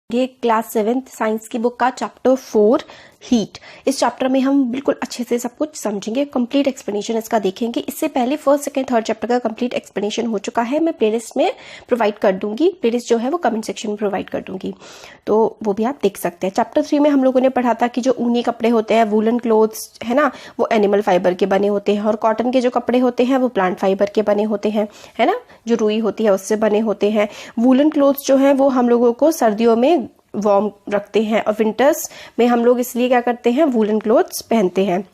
ये class 7th science की book का चैप्टर 4 हीट। इस चैप्टर में हम बिल्कुल अच्छे से सब कुछ समझेंगे, कंप्लीट एक्सप्लेनेशन इसका देखेंगे। इससे पहले फर्स्ट सेकंड थर्ड चैप्टर का कंप्लीट एक्सप्लेनेशन हो चुका है, मैं प्लेलिस्ट में प्रोवाइड कर दूंगी। प्लेलिस्ट जो है वो कमेंट सेक्शन में प्रोवाइड कर दूंगी, तो वो भी आप देख सकते हैं। चैप्टर 3 में हम लोगों ने पढ़ा था कि जो ऊनी कपड़े होते हैं, वूलन क्लोथ्स है ना, वो एनिमल फाइबर के बने होते हैं, और कॉटन के जो कपड़े होते हैं वो प्लांट फाइबर के बने होते हैं, है ना, जो रुई होती है उससे बने होते हैं। वूलन क्लोथ्स जो है वो हम लोगों को सर्दियों में वार्म रखते हैं, और विंटर्स में हम लोग इसलिए क्या करते हैं, वूलन क्लोथ्स पहनते हैं।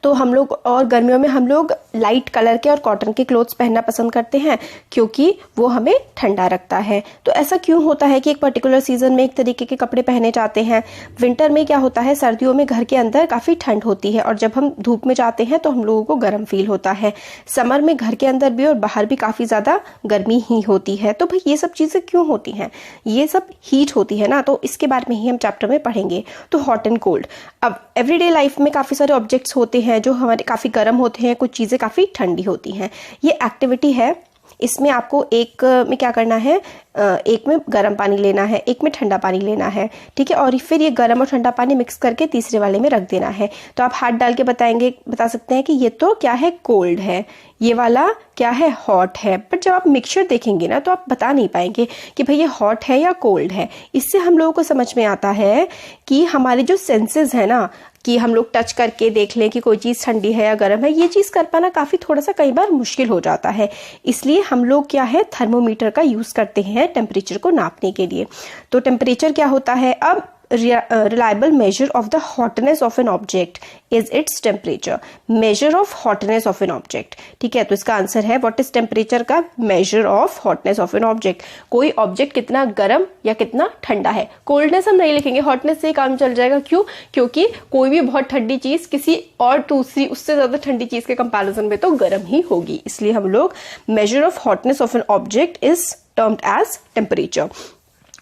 तो हम लोग, और गर्मियों में हम लोग लाइट कलर के और कॉटन के क्लोथ्स पहनना पसंद करते हैं क्योंकि वो हमें ठंडा रखता है। तो ऐसा क्यों होता है कि एक पर्टिकुलर सीजन में एक तरीके के कपड़े पहने जाते हैं। विंटर में क्या होता है, सर्दियों में घर के अंदर काफी ठंड होती है और जब हम धूप में जाते हैं तो हम लोगों को गर्म फील होता है। समर में घर के अंदर भी और बाहर भी काफी ज्यादा गर्मी ही होती है। तो भाई ये सब चीजें क्यों होती हैं, ये सब हीट होती है ना, तो इसके बारे में ही हम चैप्टर में पढ़ेंगे। तो हॉट एंड कोल्ड, अब एवरीडे लाइफ में काफी सारे ऑब्जेक्ट्स होते हैं जो हमारे काफी गर्म होते हैं, कुछ चीजें काफी ठंडी होती हैं। ये एक्टिविटी है, इसमें आपको एक में क्या करना है, एक में गर्म पानी लेना है, एक में ठंडा पानी लेना है, ठीक है, और फिर ये गर्म और ठंडा पानी मिक्स करके तीसरे वाले में रख देना है। तो आप हाथ डाल के बता सकते हैं कि ये तो क्या है, कोल्ड है, ये वाला क्या है, हॉट है। बट जब आप मिक्सचर देखेंगे ना तो आप बता नहीं पाएंगे कि भाई ये हॉट है या कोल्ड है। इससे हम लोगों को समझ में आता है कि हमारे जो सेंसेस है ना, कि हम लोग टच करके देख लें कि कोई चीज़ ठंडी है या गर्म है, ये चीज़ कर पाना काफ़ी थोड़ा सा कई बार मुश्किल हो जाता है। इसलिए हम लोग क्या है, थर्मोमीटर का यूज़ करते हैं टेम्परेचर को नापने के लिए। तो टेम्परेचर क्या होता है, अब reliable measure of the hotness of an object is its temperature, measure of hotness of an object, ठीक है। तो इसका आंसर है what is temperature का measure of hotness of an object, कोई ऑब्जेक्ट कितना गर्म या कितना ठंडा है। कोल्डनेस हम नहीं लिखेंगे, हॉटनेस से ही काम चल जाएगा। क्यों, क्योंकि कोई भी बहुत ठंडी चीज किसी और दूसरी उससे ज्यादा ठंडी चीज के कंपैरिजन में तो गर्म ही होगी, इसलिए हम लोग measure of hotness of an object is termed as temperature।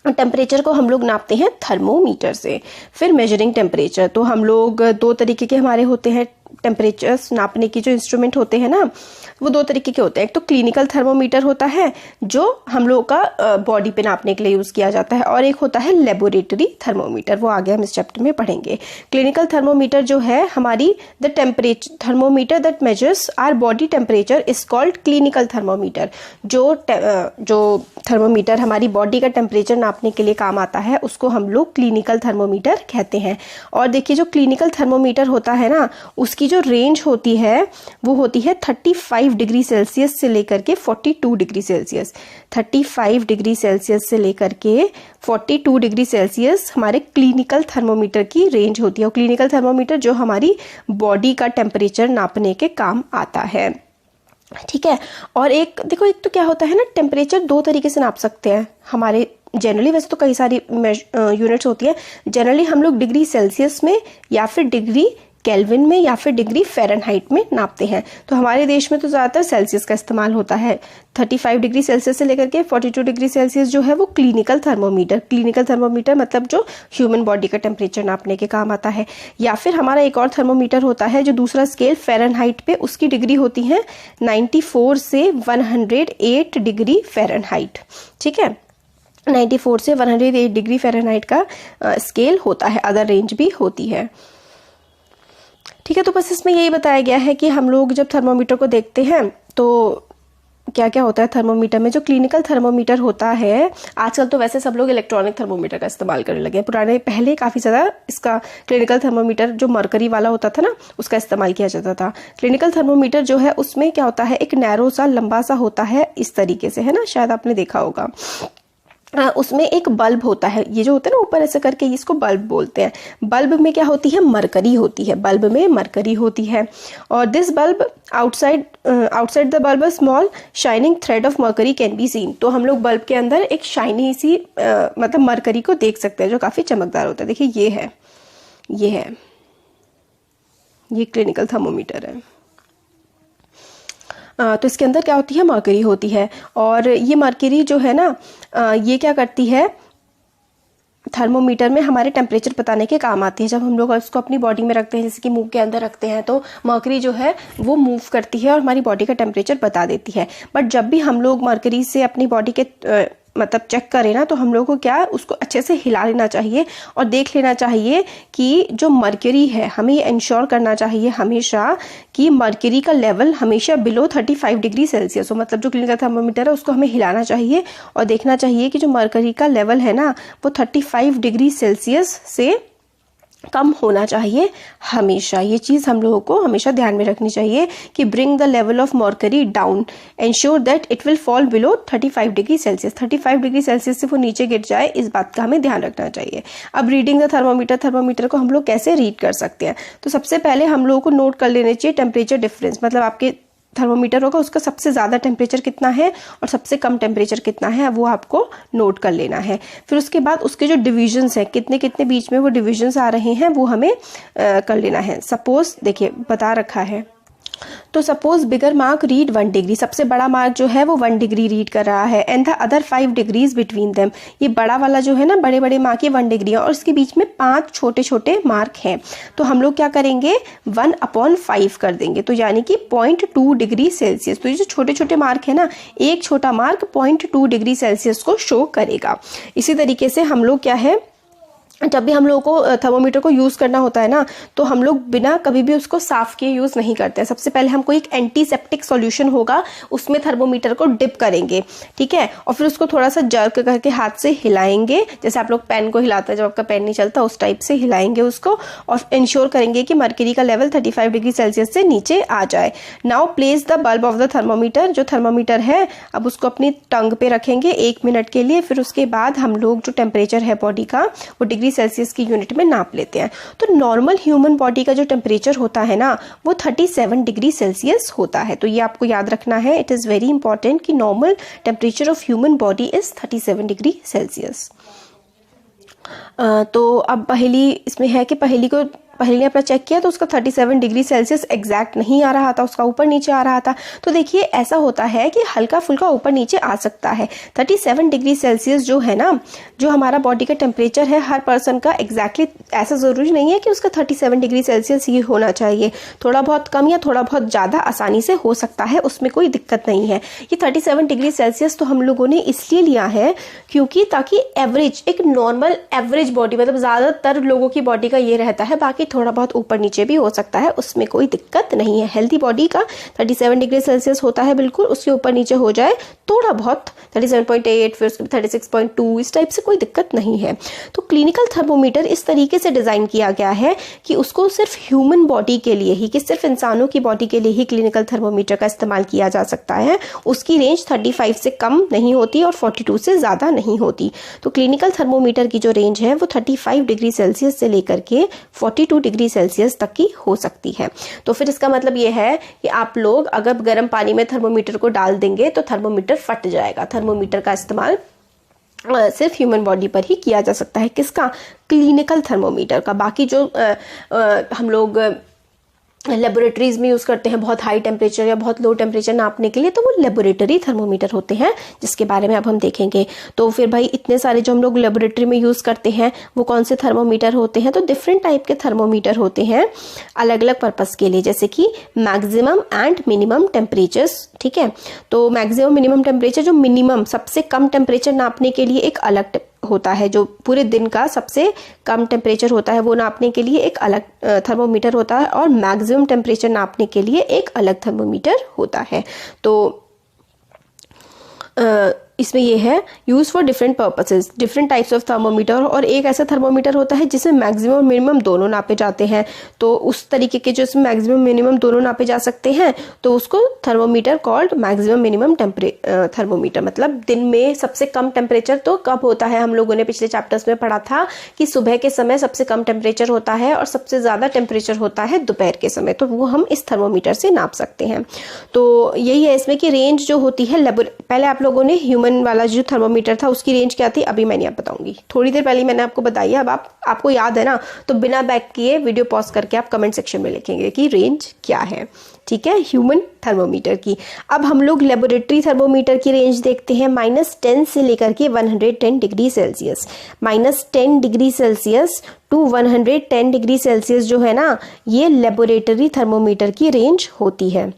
Temperature को हम लोग नापते हैं थर्मोमीटर से। फिर मेजरिंग टेम्परेचर, तो हम लोग दो तरीके के हमारे होते हैं टेम्परेचर्स नापने की जो इंस्ट्रूमेंट होते हैं ना, वो दो तरीके के होते हैं। एक तो क्लिनिकल थर्मोमीटर होता है जो हम लोग का बॉडी पे नापने के लिए यूज किया जाता है, और एक होता है लेबोरेटरी थर्मोमीटर, वो आगे हम इस चैप्टर में पढ़ेंगे। क्लिनिकल थर्मोमीटर जो है हमारी the temperature thermometer that measures our body temperature is called clinical thermometer. जो थर्मोमीटर हमारी बॉडी का टेम्परेचर नापने के लिए काम आता है उसको हम लोग क्लिनिकल थर्मोमीटर कहते हैं। और देखिए जो क्लिनिकल थर्मोमीटर होता है ना, उसकी जो रेंज होती है वो होती है 35 डिग्री सेल्सियस से लेकर के 42 डिग्री सेल्सियस। 35 डिग्री सेल्सियस से लेकर के 42 डिग्री सेल्सियस हमारे क्लिनिकल थर्मोमीटर की रेंज होती है। और क्लिनिकल थर्मोमीटर जो हमारी बॉडी का टेम्परेचर नापने के काम आता है, ठीक है। और एक देखो, एक तो क्या होता है ना, टेम्परेचर दो तरीके से नाप सकते हैं हमारे जनरली, वैसे तो कई सारी यूनिट्स होती है। जनरली हम लोग डिग्री सेल्सियस में या फिर डिग्री केल्विन में या फिर डिग्री फ़ारेनहाइट में नापते हैं। तो हमारे देश में तो ज़्यादातर सेल्सियस का इस्तेमाल होता है। 35 डिग्री सेल्सियस से लेकर के 42 डिग्री सेल्सियस जो है वो क्लिनिकल थर्मोमीटर मतलब जो ह्यूमन बॉडी का टेम्परेचर नापने के काम आता है। या फिर हमारा एक और थर्मोमीटर होता है जो दूसरा स्केल फ़ारेनहाइट पे, उसकी डिग्री होती है 94 से 108 डिग्री फ़ारेनहाइट, ठीक है। 94 से 108 डिग्री फ़ारेनहाइट का स्केल होता है, अदर रेंज भी होती है, ठीक है। तो बस इसमें यही बताया गया है कि हम लोग जब थर्मोमीटर को देखते हैं तो क्या क्या होता है थर्मोमीटर में। जो क्लिनिकल थर्मोमीटर होता है, आजकल तो वैसे सब लोग इलेक्ट्रॉनिक थर्मोमीटर का इस्तेमाल करने लगे हैं, पहले काफ़ी ज़्यादा इसका क्लिनिकल थर्मोमीटर जो मरकरी वाला होता था ना, उसका इस्तेमाल किया जाता था। क्लिनिकल थर्मोमीटर जो है उसमें क्या होता है, एक नैरो सा लंबा सा होता है इस तरीके से, है ना, शायद आपने देखा होगा। उसमें एक बल्ब होता है, ये जो होता है ना ऊपर ऐसे करके, इसको बल्ब बोलते हैं। बल्ब में क्या होती है, मरकरी होती है, बल्ब में मरकरी होती है। और this bulb outside the bulb small shining thread of mercury can be seen. तो हम लोग बल्ब के अंदर एक शाइनी सी मतलब मरकरी को देख सकते हैं जो काफी चमकदार होता है। देखिए ये क्लिनिकल थर्मोमीटर है। तो इसके अंदर क्या होती है, मरकरी होती है। और ये मरकरी जो है ना, ये क्या करती है, थर्मोमीटर में हमारे टेम्परेचर बताने के काम आती है। जब हम लोग उसको अपनी बॉडी में रखते हैं, जैसे कि मुंह के अंदर रखते हैं, तो मरकरी जो है वो मूव करती है और हमारी बॉडी का टेम्परेचर बता देती है। बट जब भी हम लोग मरकरी से अपनी बॉडी के मतलब चेक करें ना, तो हम लोग को क्या उसको अच्छे से हिला लेना चाहिए और देख लेना चाहिए कि जो मर्क्यूरी है, हमें ये इंश्योर करना चाहिए हमेशा कि मर्क्यूरी का लेवल हमेशा बिलो 35 डिग्री सेल्सियस हो। मतलब जो क्लिनिकल थर्मोमीटर है उसको हमें हिलाना चाहिए और देखना चाहिए कि जो मर्क्यूरी का लेवल है ना वो 35 डिग्री सेल्सियस से कम होना चाहिए हमेशा। ये चीज़ हम लोगों को हमेशा ध्यान में रखनी चाहिए कि bring the level of mercury down, ensure that it will fall below 35 degree Celsius. 35 degree Celsius से वो नीचे गिर जाए, इस बात का हमें ध्यान रखना चाहिए। अब रीडिंग द थर्मोमीटर को हम लोग कैसे रीड कर सकते हैं, तो सबसे पहले हम लोगों को नोट कर लेने चाहिए टेम्परेचर डिफरेंस। मतलब आपके थर्मोमीटर होगा उसका सबसे ज़्यादा टेम्परेचर कितना है और सबसे कम टेम्परेचर कितना है, वो आपको नोट कर लेना है। फिर उसके बाद उसके जो डिविजन्स हैं, कितने कितने बीच में वो डिविजन्स आ रहे हैं, वो हमें कर लेना है। सपोज देखिए बता रखा है, तो सपोज बिगर मार्क रीड 1 डिग्री, सबसे बड़ा मार्क जो है वो 1 डिग्री रीड कर रहा है, and the other 5 degrees between them. ये बड़ा वाला जो है ना, बड़े बड़े मार्क ये 1 डिग्री है और इसके बीच में 5 छोटे छोटे मार्क हैं। तो हम लोग क्या करेंगे 1/5 कर देंगे, तो यानी कि 0.2 डिग्री सेल्सियस। तो ये जो छोटे छोटे मार्क है ना, एक छोटा मार्क 0.2 डिग्री सेल्सियस को शो करेगा। इसी तरीके से हम लोग क्या है, जब भी हम लोगों को थर्मोमीटर को यूज़ करना होता है ना, तो हम लोग बिना कभी भी उसको साफ किए यूज़ नहीं करते हैं। सबसे पहले हमको एक एंटीसेप्टिक सॉल्यूशन होगा, उसमें थर्मोमीटर को डिप करेंगे, ठीक है, और फिर उसको थोड़ा सा जर्क करके हाथ से हिलाएंगे, जैसे आप लोग पेन को हिलाते हैं जब आपका पेन नहीं चलता, उस टाइप से हिलाएंगे उसको और इंश्योर करेंगे कि मर्क्यूरी का लेवल 35 डिग्री सेल्सियस से नीचे आ जाए। Now place the bulb of the thermometer, जो थर्मोमीटर है अब उसको अपनी टंग पे रखेंगे 1 मिनट के लिए। फिर उसके बाद हम लोग जो टेम्परेचर है बॉडी का वो डिग्री सेल्सियस की यूनिट में नाप लेते हैं। तो नॉर्मल ह्यूमन बॉडी का जो टेम्परेचर होता है ना वो 37 डिग्री सेल्सियस होता है। तो ये आपको याद रखना है, इट इज़ वेरी इंपॉर्टेंट कि normal temperature of human body is 37 degree Celsius. तो अब पहली इसमें है कि पहले अपना चेक किया तो उसका 37 डिग्री सेल्सियस एग्जैक्ट नहीं आ रहा था, उसका ऊपर नीचे आ रहा था। तो देखिए ऐसा होता है कि हल्का फुल्का ऊपर नीचे आ सकता है। 37 डिग्री सेल्सियस जो है ना, जो हमारा बॉडी का टेम्परेचर है हर पर्सन का एग्जैक्टली ऐसा ज़रूरी नहीं है कि उसका 37 डिग्री सेल्सियस ही होना चाहिए। थोड़ा बहुत कम या थोड़ा बहुत ज़्यादा आसानी से हो सकता है, उसमें कोई दिक्कत नहीं है। ये 37 डिग्री सेल्सियस तो हम लोगों ने इसलिए लिया है क्योंकि ताकि एवरेज, एक नॉर्मल एवरेज बॉडी, मतलब ज़्यादातर लोगों की बॉडी का ये रहता है, बाकी थोड़ा बहुत ऊपर नीचे भी हो सकता है, उसमें कोई दिक्कत नहीं है। हेल्दी बॉडी का 37 डिग्री सेल्सियस होता है बिल्कुल, उसके ऊपर नीचे हो जाए थोड़ा बहुत 37.8 फिर 36.2 इस टाइप से कोई दिक्कत नहीं है। तो क्लिनिकल थर्मोमीटर इस तरीके से डिज़ाइन किया गया है कि उसको सिर्फ ह्यूमन बॉडी के लिए ही, कि सिर्फ इंसानों की बॉडी के लिए ही क्लिनिकल थर्मोमीटर का इस्तेमाल किया जा सकता है। उसकी रेंज 35 से कम नहीं होती और 42 से ज़्यादा नहीं होती। तो क्लिनिकल थर्मोमीटर की जो रेंज है वो 35 डिग्री सेल्सियस से लेकर के 42 डिग्री सेल्सियस तक की हो सकती है। तो फिर इसका मतलब ये है कि आप लोग अगर गर्म पानी में थर्मोमीटर को डाल देंगे तो थर्मोमीटर फट जाएगा। थर्मोमीटर का इस्तेमाल सिर्फ ह्यूमन बॉडी पर ही किया जा सकता है। किसका? क्लिनिकल थर्मोमीटर का। बाकी जो हम लोग लेबोरेटरीज में यूज़ करते हैं बहुत हाई टेम्परेचर या बहुत लो टेम्परेचर नापने के लिए, तो वो लेबोरेटरी थर्मोमीटर होते हैं, जिसके बारे में अब हम देखेंगे। तो फिर भाई इतने सारे जो हम लोग लेबोरेटरी में यूज़ करते हैं वो कौन से थर्मोमीटर होते हैं? तो डिफरेंट टाइप के थर्मोमीटर होते हैं अलग अलग पर्पज़ के लिए, जैसे कि मैक्सिमम एंड मिनिमम टेम्परेचर्स, ठीक है। तो मैक्सिमम मिनिमम टेम्परेचर, जो मिनिमम सबसे कम टेम्परेचर नापने के लिए एक अलग होता है, जो पूरे दिन का सबसे कम टेम्परेचर होता है वो नापने के लिए एक अलग थर्मोमीटर होता है, और मैक्सिमम टेम्परेचर नापने के लिए एक अलग थर्मोमीटर होता है। तो इसमें ये है use for different purposes, different types of thermometer. और एक ऐसा थर्मोमीटर होता है जिसमें मैक्सिमम और मिनिमम दोनों नापे जाते हैं। तो उस तरीके के जो इसमें मैक्सिमम मिनिमम दोनों नापे जा सकते हैं तो उसको thermometer called maximum minimum thermometer. मतलब दिन में सबसे कम टेम्परेचर तो कब होता है, हम लोगों ने पिछले चैप्टर्स में पढ़ा था कि सुबह के समय सबसे कम टेम्परेचर होता है और सबसे ज़्यादा टेम्परेचर होता है दोपहर के समय, तो वो हम इस थर्मोमीटर से नाप सकते हैं। तो यही है इसमें कि रेंज जो होती है, पहले आप लोगों ने ह्यूमन वाला जो थर्मोमीटर था उसकी रेंज क्या थी अभी मैं नहीं बताऊंगी, थोड़ी देर पहले मैंने आपको बताई है। अब आपको याद है ना, तो बिना बैक किए वीडियो पॉज करके आप कमेंट सेक्शन में लिखेंगे कि रेंज क्या है, ठीक है, ह्यूमन थर्मोमीटर की। अब हम लोग लेबोरेटरी थर्मोमीटर की रेंज देखते हैं -10 से लेकर के 110 degree Celsius. -10 degree Celsius to 110 degree Celsius जो है ना, ये लेबोरेटरी थर्मोमीटर की रेंज होती है।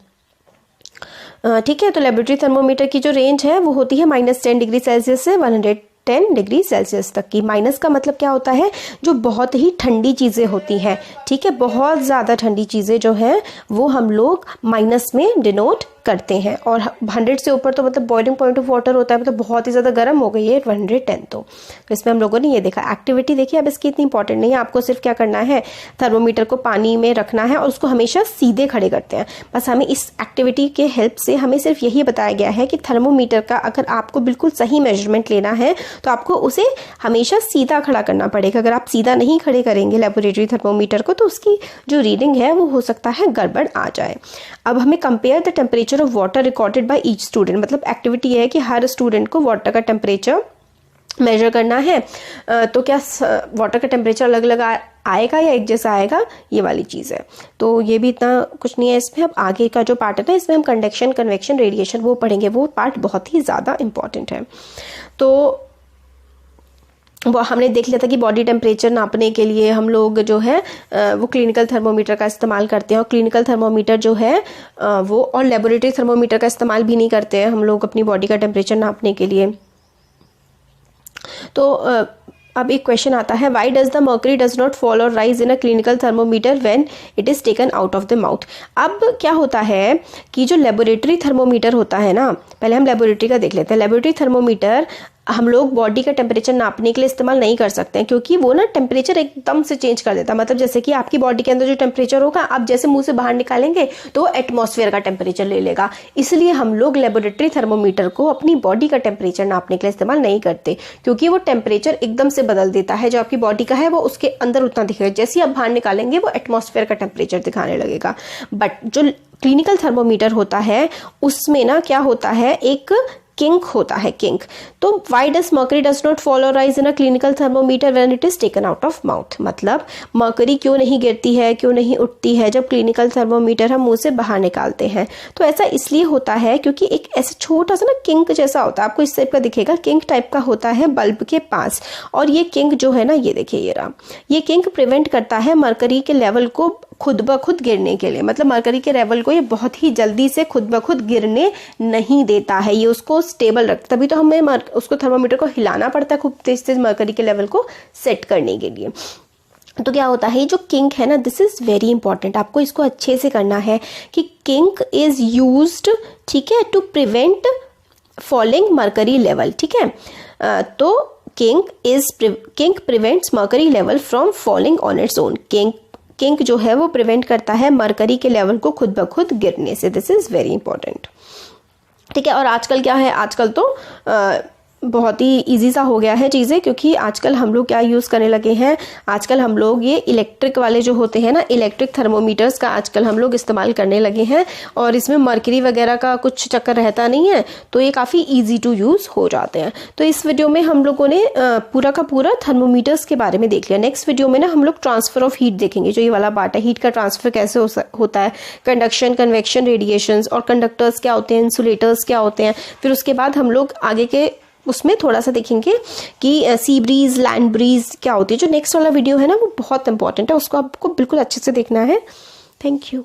ठीक है। तो लेबोरेटरी थर्मोमीटर की जो रेंज है वो होती है -10 डिग्री सेल्सियस से 110 डिग्री सेल्सियस तक की। माइनस का मतलब क्या होता है, जो बहुत ही ठंडी चीज़ें होती हैं, ठीक है, बहुत ज़्यादा ठंडी चीज़ें जो हैं वो हम लोग माइनस में डिनोट करते हैं। और 100 से ऊपर तो मतलब बॉइलिंग पॉइंट ऑफ वाटर होता है, मतलब बहुत ही ज़्यादा गर्म हो गई है 110। तो इसमें हम लोगों ने ये देखा। एक्टिविटी देखिए, अब इसकी इतनी इंपॉर्टेंट नहीं है, आपको सिर्फ क्या करना है, थर्मोमीटर को पानी में रखना है और उसको हमेशा सीधे खड़े करते हैं। बस हमें इस एक्टिविटी के हेल्प से हमें सिर्फ यही बताया गया है कि थर्मोमीटर का अगर आपको बिल्कुल सही मेजरमेंट लेना है तो आपको उसे हमेशा सीधा खड़ा करना पड़ेगा। अगर आप सीधा नहीं खड़े करेंगे लेबोरेटरी थर्मोमीटर को तो उसकी जो रीडिंग है वो हो सकता है गड़बड़ आ जाए। अब हमें compare the temperature of water recorded by each student, मतलब एक्टिविटी है कि हर स्टूडेंट को वाटर का टेम्परेचर मेजर करना है। तो क्या वाटर का टेम्परेचर अलग अलग आएगा या एक जैसा आएगा, ये वाली चीज़ है। तो ये भी इतना कुछ नहीं है इसमें। अब आगे का जो पार्ट है ना, इसमें हम कंडक्शन, कन्वेक्शन, रेडिएशन वो पढ़ेंगे। वो पार्ट बहुत ही ज़्यादा इंपॉर्टेंट है। तो वो हमने देख लिया था कि बॉडी टेम्परेचर नापने के लिए हम लोग जो है वो क्लिनिकल थर्मोमीटर का इस्तेमाल करते हैं। और क्लिनिकल थर्मोमीटर जो है वो और लेबोरेटरी थर्मोमीटर का इस्तेमाल भी नहीं करते हैं हम लोग अपनी बॉडी का टेम्परेचर नापने के लिए। तो अब एक क्वेश्चन आता है, why does the mercury does not fall और rise in a clinical thermometer when it is taken out of the mouth. अब क्या होता है कि जो लेबोरेटरी थर्मोमीटर होता है ना, पहले हम लेबोरेटरी का देख लेते हैं। लेबोरेटरी थर्मोमीटर हम लोग बॉडी का टेम्परेचर नापने के लिए इस्तेमाल नहीं कर सकते हैं, क्योंकि वो ना टेम्परेचर एकदम से चेंज कर देता है। मतलब जैसे कि आपकी बॉडी के अंदर जो टेम्परेचर होगा, आप जैसे मुंह से बाहर निकालेंगे तो वो एटमॉस्फेयर का टेम्परेचर ले लेगा। इसलिए हम लोग लेबोरेटरी थर्मोमीटर को अपनी बॉडी का टेम्परेचर नापने के लिए इस्तेमाल नहीं करते, क्योंकि वो टेम्परेचर एकदम से बदल देता है। जो आपकी बॉडी का है वो उसके अंदर उतना दिखेगा, जैसे ही आप बाहर निकालेंगे वो एटमॉस्फेयर का टेम्परेचर दिखाने लगेगा। बट जो क्लिनिकल थर्मोमीटर होता है उसमें ना क्या होता है, एक किंक होता है, किंक। तो why does mercury does not fall और rise in a clinical thermometer when it is taken out of mouth. मतलब मर्करी क्यों नहीं गिरती है, क्यों नहीं उठती है जब क्लिनिकल थर्मोमीटर हम मुंह से बाहर निकालते हैं। तो ऐसा इसलिए होता है क्योंकि एक ऐसा छोटा सा ना किंक जैसा होता है, आपको इस टाइप का दिखेगा, किंक टाइप का होता है बल्ब के पास। और ये किंक जो है ना, ये देखिए ये रहा, ये किंक प्रिवेंट करता है मर्करी के लेवल को खुद ब खुद गिरने के लिए। मतलब मर्करी के लेवल को ये बहुत ही जल्दी से खुद ब खुद गिरने नहीं देता है, ये उसको स्टेबल रखता। तभी तो हमें उसको थर्मोमीटर को हिलाना पड़ता है खूब तेज तेज मर्करी के लेवल को सेट करने के लिए। तो क्या होता है, ये जो किंक है ना, दिस इज वेरी इंपॉर्टेंट, आपको इसको अच्छे से करना है कि किंक इज यूज्ड, ठीक है, to prevent falling mercury level. ठीक है, तो kink prevents mercury level from falling on its own. Kink जो है वो प्रिवेंट करता है मर्करी के लेवल को खुद ब खुद गिरने से। This is very important. ठीक है, और आजकल क्या है, आजकल तो बहुत ही इजी सा हो गया है चीज़ें, क्योंकि आजकल हम लोग क्या यूज़ करने लगे हैं, आजकल हम लोग ये इलेक्ट्रिक वाले जो होते हैं ना, इलेक्ट्रिक थर्मोमीटर्स का आजकल हम लोग इस्तेमाल करने लगे हैं। और इसमें मर्करी वगैरह का कुछ चक्कर रहता नहीं है, तो ये काफ़ी इजी टू यूज़ हो जाते हैं। तो इस वीडियो में हम लोगों ने पूरा का पूरा थर्मोमीटर्स के बारे में देख लिया। नेक्स्ट वीडियो में ना हम लोग ट्रांसफर ऑफ हीट देखेंगे, जो ये वाला पार्ट है, हीट का ट्रांसफर कैसे होता है, कंडक्शन, कन्वेक्शन, रेडिएशंस, और कंडक्टर्स क्या होते हैं, इंसुलेटर्स क्या होते हैं। फिर उसके बाद हम लोग आगे के उसमें थोड़ा सा देखेंगे कि सी ब्रीज, लैंड ब्रीज क्या होती है। जो नेक्स्ट वाला वीडियो है ना वो बहुत इंपॉर्टेंट है, उसको आपको बिल्कुल अच्छे से देखना है। Thank you.